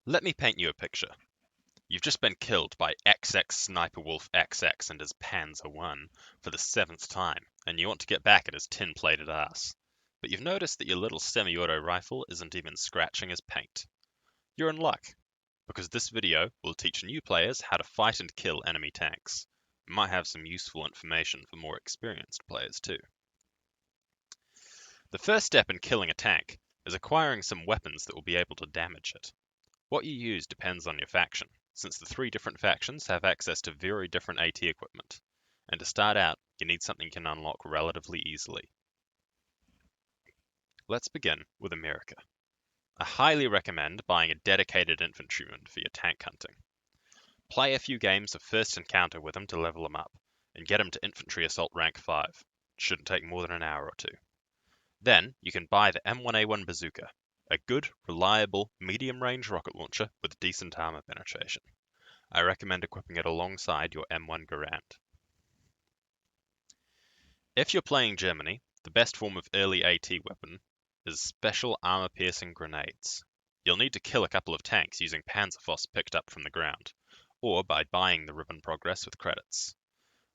Let me paint you a picture. You've just been killed by XX Sniper Wolf XX and his Panzer I for the 7th time, and you want to get back at his tin-plated ass. But you've noticed that your little semi-auto rifle isn't even scratching his paint. You're in luck, because this video will teach new players how to fight and kill enemy tanks. It might have some useful information for more experienced players too. The first step in killing a tank is acquiring some weapons that will be able to damage it. What you use depends on your faction, since the 3 different factions have access to very different AT equipment, and to start out, you need something you can unlock relatively easily. Let's begin with America. I highly recommend buying a dedicated infantryman for your tank hunting. Play a few games of first encounter with him to level him up, and get him to Infantry Assault rank 5. It shouldn't take more than an hour or 2. Then, you can buy the M1A1 bazooka, a good, reliable, medium-range rocket launcher with decent armor penetration. I recommend equipping it alongside your M1 Garand. If you're playing Germany, the best form of early AT weapon is special armor-piercing grenades. You'll need to kill a couple of tanks using Panzerfaust picked up from the ground, or by buying the ribbon progress with credits.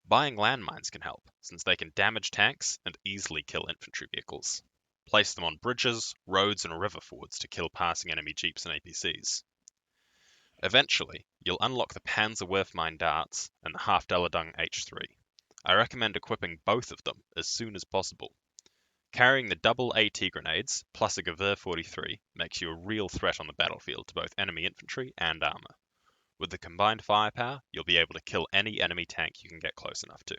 Buying landmines can help, since they can damage tanks and easily kill infantry vehicles. Place them on bridges, roads, and river fords to kill passing enemy jeeps and APCs. Eventually, you'll unlock the Panzerwerfmine darts and the Halfdaladung H3. I recommend equipping both of them as soon as possible. Carrying the double AT grenades, plus a Gewehr 43, makes you a real threat on the battlefield to both enemy infantry and armor. With the combined firepower, you'll be able to kill any enemy tank you can get close enough to.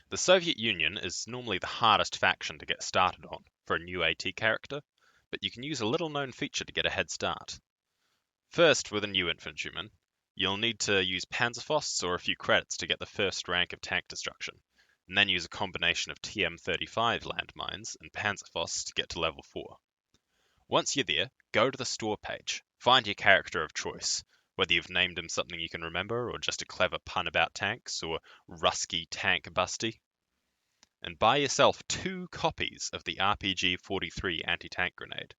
The Soviet Union is normally the hardest faction to get started on for a new AT character, but you can use a little-known feature to get a head start. First, with a new infantryman, you'll need to use Panzerfausts or a few credits to get the first rank of tank destruction, and then use a combination of TM35 landmines and Panzerfausts to get to level 4. Once you're there, go to the store page, find your character of choice, whether you've named him something you can remember or just a clever pun about tanks or Rusky Tank Busty, and buy yourself 2 copies of the RPG-43 anti-tank grenade.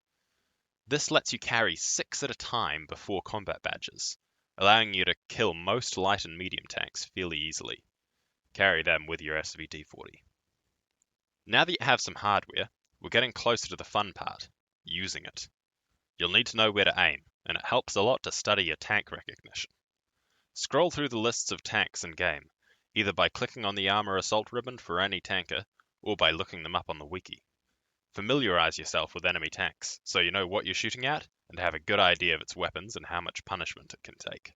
This lets you carry 6 at a time before combat badges, allowing you to kill most light and medium tanks fairly easily. Carry them with your SVT-40. Now that you have some hardware, we're getting closer to the fun part, using it. You'll need to know where to aim, and it helps a lot to study your tank recognition. Scroll through the lists of tanks in game, either by clicking on the Armor Assault ribbon for any tanker, or by looking them up on the wiki. Familiarize yourself with enemy tanks, so you know what you're shooting at, and have a good idea of its weapons and how much punishment it can take.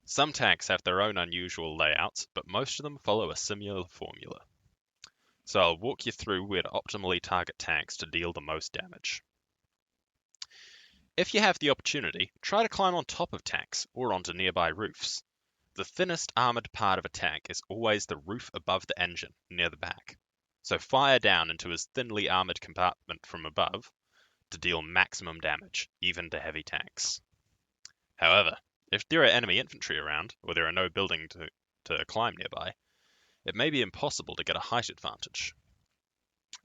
Some tanks have their own unusual layouts, but most of them follow a similar formula. So I'll walk you through where to optimally target tanks to deal the most damage. If you have the opportunity, try to climb on top of tanks or onto nearby roofs. The thinnest armored part of a tank is always the roof above the engine, near the back. So fire down into his thinly armored compartment from above to deal maximum damage, even to heavy tanks. However, if there are enemy infantry around, or there are no buildings to climb nearby, it may be impossible to get a height advantage.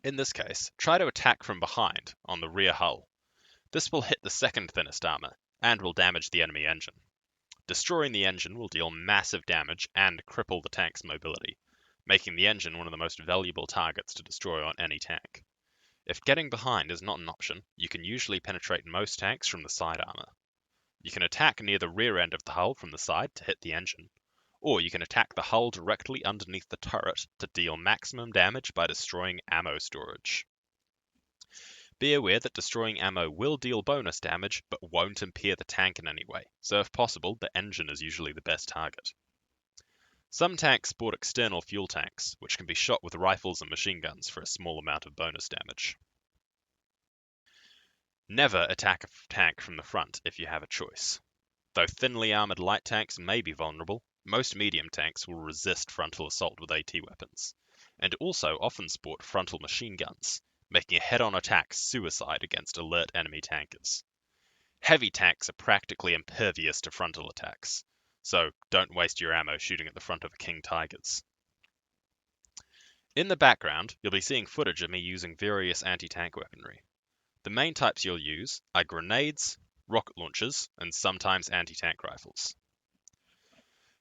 In this case, try to attack from behind, on the rear hull. This will hit the second thinnest armor, and will damage the enemy engine. Destroying the engine will deal massive damage and cripple the tank's mobility, making the engine one of the most valuable targets to destroy on any tank. If getting behind is not an option, you can usually penetrate most tanks from the side armor. You can attack near the rear end of the hull from the side to hit the engine, or you can attack the hull directly underneath the turret to deal maximum damage by destroying ammo storage. Be aware that destroying ammo will deal bonus damage, but won't impair the tank in any way, so if possible, the engine is usually the best target. Some tanks sport external fuel tanks, which can be shot with rifles and machine guns for a small amount of bonus damage. Never attack a tank from the front if you have a choice. Though thinly armored light tanks may be vulnerable, most medium tanks will resist frontal assault with AT weapons, and also often sport frontal machine guns, making a head-on attack suicide against alert enemy tankers. Heavy tanks are practically impervious to frontal attacks, so don't waste your ammo shooting at the front of King Tigers. In the background, you'll be seeing footage of me using various anti-tank weaponry. The main types you'll use are grenades, rocket launchers, and sometimes anti-tank rifles.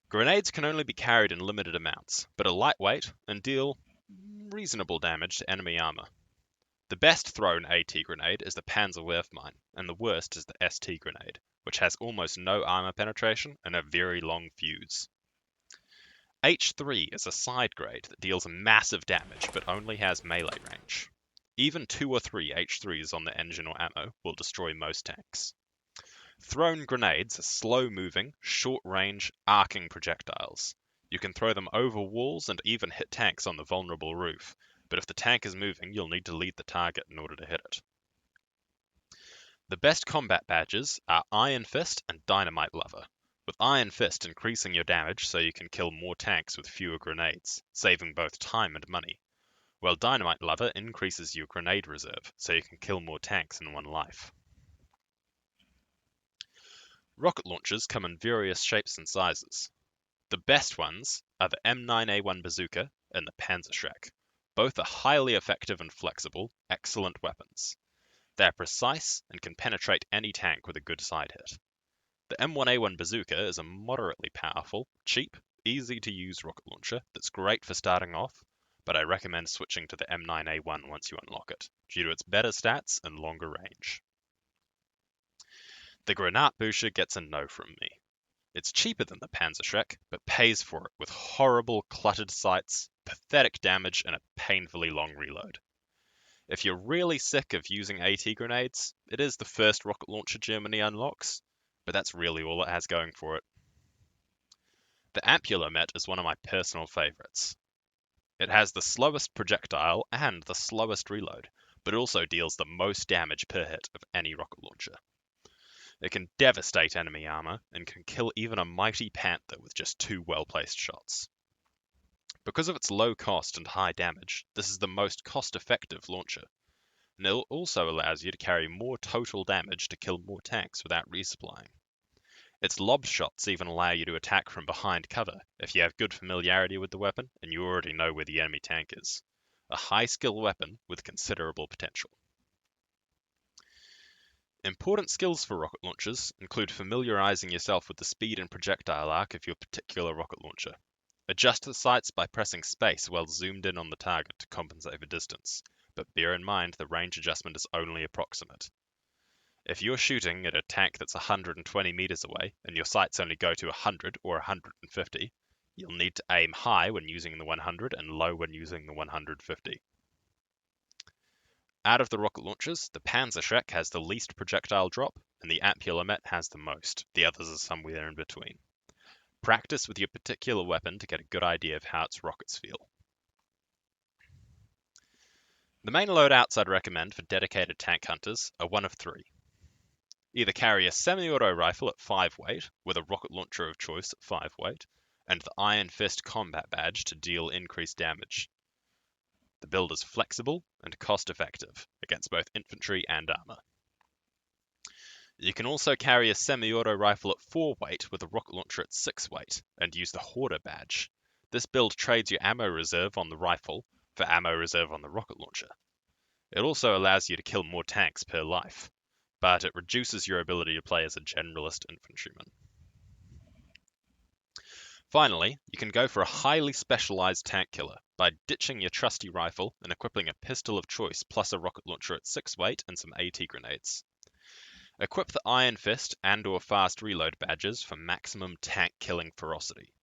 Grenades can only be carried in limited amounts, but are lightweight and deal reasonable damage to enemy armor. The best thrown AT grenade is the Panzerwerfmine, and the worst is the ST grenade, which has almost no armor penetration and a very long fuse. H3 is a side grade that deals massive damage but only has melee range. Even 2 or 3 H3s on the engine or ammo will destroy most tanks. Thrown grenades are slow-moving, short-range, arcing projectiles. You can throw them over walls and even hit tanks on the vulnerable roof, but if the tank is moving, you'll need to lead the target in order to hit it. The best combat badges are Iron Fist and Dynamite Lover, with Iron Fist increasing your damage so you can kill more tanks with fewer grenades, saving both time and money, while Dynamite Lover increases your grenade reserve so you can kill more tanks in one life. Rocket launchers come in various shapes and sizes. The best ones are the M9A1 bazooka and the Panzerschreck. Both are highly effective and flexible, excellent weapons. They are precise and can penetrate any tank with a good side hit. The M1A1 bazooka is a moderately powerful, cheap, easy to use rocket launcher that's great for starting off, but I recommend switching to the M9A1 once you unlock it, due to its better stats and longer range. The Granatbuscher gets a no from me. It's cheaper than the Panzerschreck, but pays for it with horrible cluttered sights, pathetic damage, and a painfully long reload. If you're really sick of using AT grenades, it is the first rocket launcher Germany unlocks, but that's really all it has going for it. The Ampulomet is one of my personal favorites. It has the slowest projectile and the slowest reload, but it also deals the most damage per hit of any rocket launcher. It can devastate enemy armor and can kill even a mighty panther with just 2 well-placed shots. Because of its low cost and high damage, this is the most cost-effective launcher, and it also allows you to carry more total damage to kill more tanks without resupplying. Its lob shots even allow you to attack from behind cover if you have good familiarity with the weapon and you already know where the enemy tank is. A high-skill weapon with considerable potential. Important skills for rocket launchers include familiarizing yourself with the speed and projectile arc of your particular rocket launcher. Adjust the sights by pressing space while zoomed in on the target to compensate for distance, but bear in mind the range adjustment is only approximate. If you're shooting at a tank that's 120 meters away and your sights only go to 100 or 150, you'll need to aim high when using the 100 and low when using the 150. Out of the rocket launchers, the Panzerschreck has the least projectile drop, and the Ampulomet has the most. The others are somewhere in between. Practice with your particular weapon to get a good idea of how its rockets feel. The main loadouts I'd recommend for dedicated tank hunters are one of 3. Either carry a semi-auto rifle at 5 weight, with a rocket launcher of choice at 5 weight, and the Iron Fist combat badge to deal increased damage. The build is flexible and cost-effective against both infantry and armor. You can also carry a semi-auto rifle at 4 weight with a rocket launcher at 6 weight, and use the Hoarder badge. This build trades your ammo reserve on the rifle for ammo reserve on the rocket launcher. It also allows you to kill more tanks per life, but it reduces your ability to play as a generalist infantryman. Finally, you can go for a highly specialized tank killer by ditching your trusty rifle and equipping a pistol of choice plus a rocket launcher at 6 weight and some AT grenades. Equip the Iron Fist and or Fast Reload badges for maximum tank killing ferocity.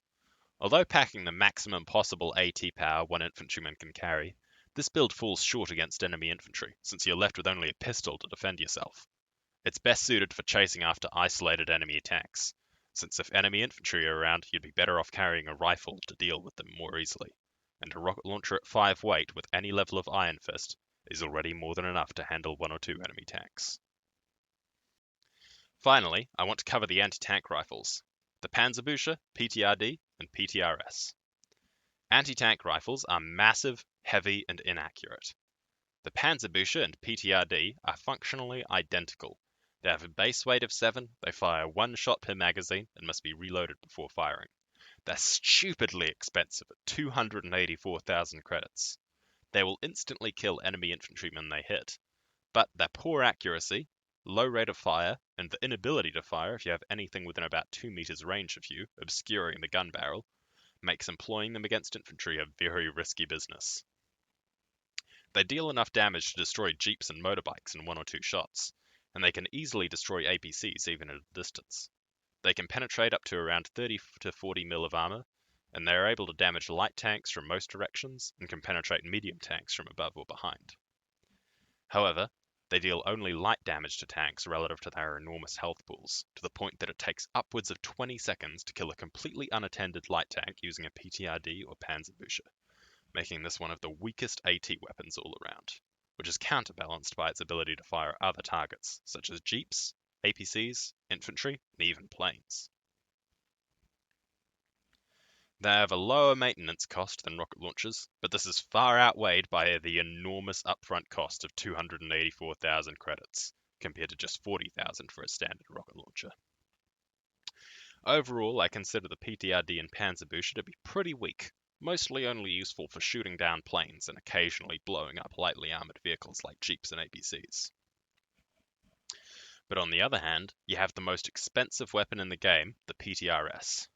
Although packing the maximum possible AT power one infantryman can carry, this build falls short against enemy infantry, since you're left with only a pistol to defend yourself. It's best suited for chasing after isolated enemy tanks, since if enemy infantry are around, you'd be better off carrying a rifle to deal with them more easily, and a rocket launcher at 5 weight with any level of Iron Fist is already more than enough to handle 1 or 2 enemy tanks. Finally, I want to cover the anti-tank rifles, the Panzerbuscher, PTRD, and PTRS. Anti-tank rifles are massive, heavy, and inaccurate. The Panzerbuscher and PTRD are functionally identical. They have a base weight of 7, they fire 1 shot per magazine, and must be reloaded before firing. They're stupidly expensive at 284,000 credits. They will instantly kill enemy infantrymen they hit, but their poor accuracy, low rate of fire, and the inability to fire if you have anything within about 2 meters range of you, obscuring the gun barrel, makes employing them against infantry a very risky business. They deal enough damage to destroy jeeps and motorbikes in 1 or 2 shots, and they can easily destroy APCs even at a distance. They can penetrate up to around 30 to 40 mil of armor, and they are able to damage light tanks from most directions and can penetrate medium tanks from above or behind. However, they deal only light damage to tanks relative to their enormous health pools, to the point that it takes upwards of 20 seconds to kill a completely unattended light tank using a PTRD or Panzerbücher, making this one of the weakest AT weapons all around, which is counterbalanced by its ability to fire other targets, such as jeeps, APCs, infantry, and even planes. They have a lower maintenance cost than rocket launchers, but this is far outweighed by the enormous upfront cost of 284,000 credits, compared to just 40,000 for a standard rocket launcher. Overall, I consider the PTRD and Panzerbücher to be pretty weak, mostly only useful for shooting down planes and occasionally blowing up lightly armored vehicles like jeeps and APCs. But on the other hand, you have the most expensive weapon in the game, the PTRS.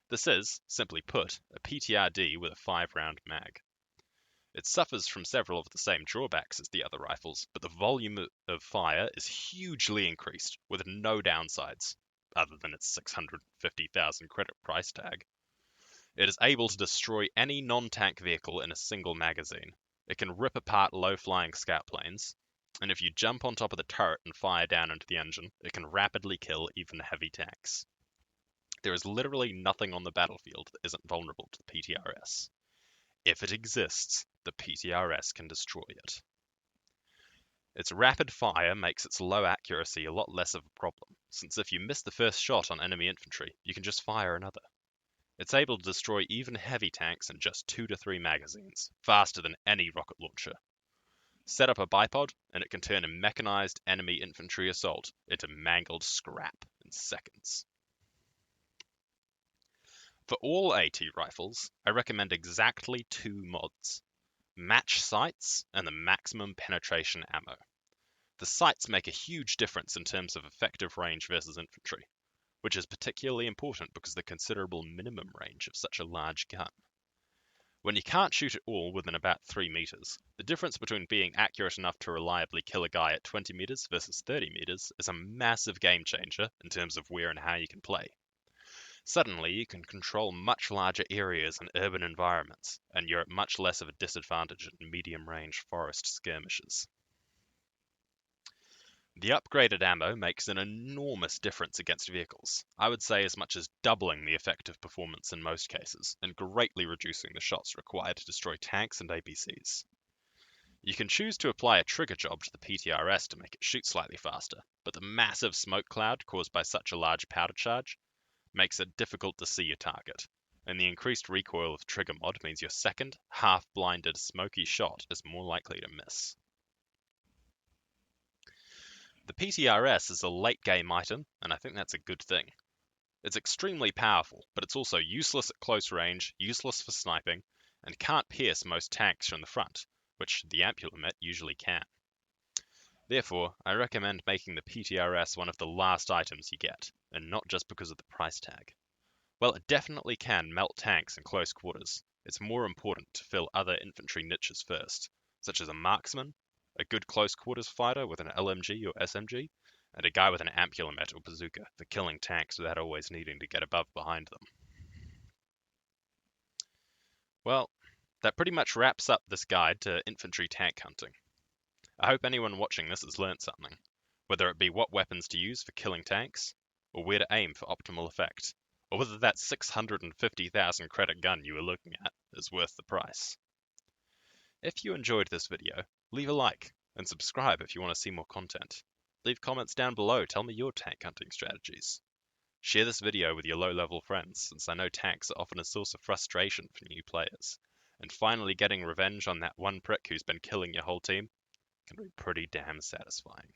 This is, simply put, a PTRD with a 5-round mag. It suffers from several of the same drawbacks as the other rifles, but the volume of fire is hugely increased, with no downsides, other than its 650,000 credit price tag. It is able to destroy any non-tank vehicle in a single magazine. It can rip apart low-flying scout planes, and if you jump on top of the turret and fire down into the engine, it can rapidly kill even heavy tanks. There is literally nothing on the battlefield that isn't vulnerable to the PTRS. If it exists, the PTRS can destroy it. Its rapid fire makes its low accuracy a lot less of a problem, since if you miss the first shot on enemy infantry, you can just fire another. It's able to destroy even heavy tanks in just 2 to 3 magazines, faster than any rocket launcher. Set up a bipod, and it can turn a mechanized enemy infantry assault into mangled scrap in seconds. For all AT rifles, I recommend exactly 2 mods: match sights and the maximum penetration ammo. The sights make a huge difference in terms of effective range versus infantry, which is particularly important because of the considerable minimum range of such a large gun. When you can't shoot at all within about 3 meters, the difference between being accurate enough to reliably kill a guy at 20 meters versus 30 meters is a massive game changer in terms of where and how you can play. Suddenly, you can control much larger areas and urban environments, and you're at much less of a disadvantage in medium-range forest skirmishes. The upgraded ammo makes an enormous difference against vehicles, I would say as much as doubling the effective performance in most cases, and greatly reducing the shots required to destroy tanks and APCs. You can choose to apply a trigger job to the PTRS to make it shoot slightly faster, but the massive smoke cloud caused by such a large powder charge makes it difficult to see your target, and the increased recoil of the trigger mod means your second, half-blinded, smoky shot is more likely to miss. The PTRS is a late-game item, and I think that's a good thing. It's extremely powerful, but it's also useless at close range, useless for sniping, and can't pierce most tanks from the front, which the Ampulomet usually can. Therefore, I recommend making the PTRS one of the last items you get, and not just because of the price tag. While it definitely can melt tanks in close quarters, it's more important to fill other infantry niches first, such as a marksman, a good close quarters fighter with an LMG or SMG, and a guy with an Ampulomet or bazooka for killing tanks without always needing to get above behind them. Well, that pretty much wraps up this guide to infantry tank hunting. I hope anyone watching this has learned something, whether it be what weapons to use for killing tanks, or where to aim for optimal effect, or whether that 650,000 credit gun you were looking at is worth the price. If you enjoyed this video, leave a like, and subscribe if you want to see more content. Leave comments down below, tell me your tank hunting strategies. Share this video with your low-level friends, since I know tanks are often a source of frustration for new players, and finally getting revenge on that one prick who's been killing your whole team can be pretty damn satisfying.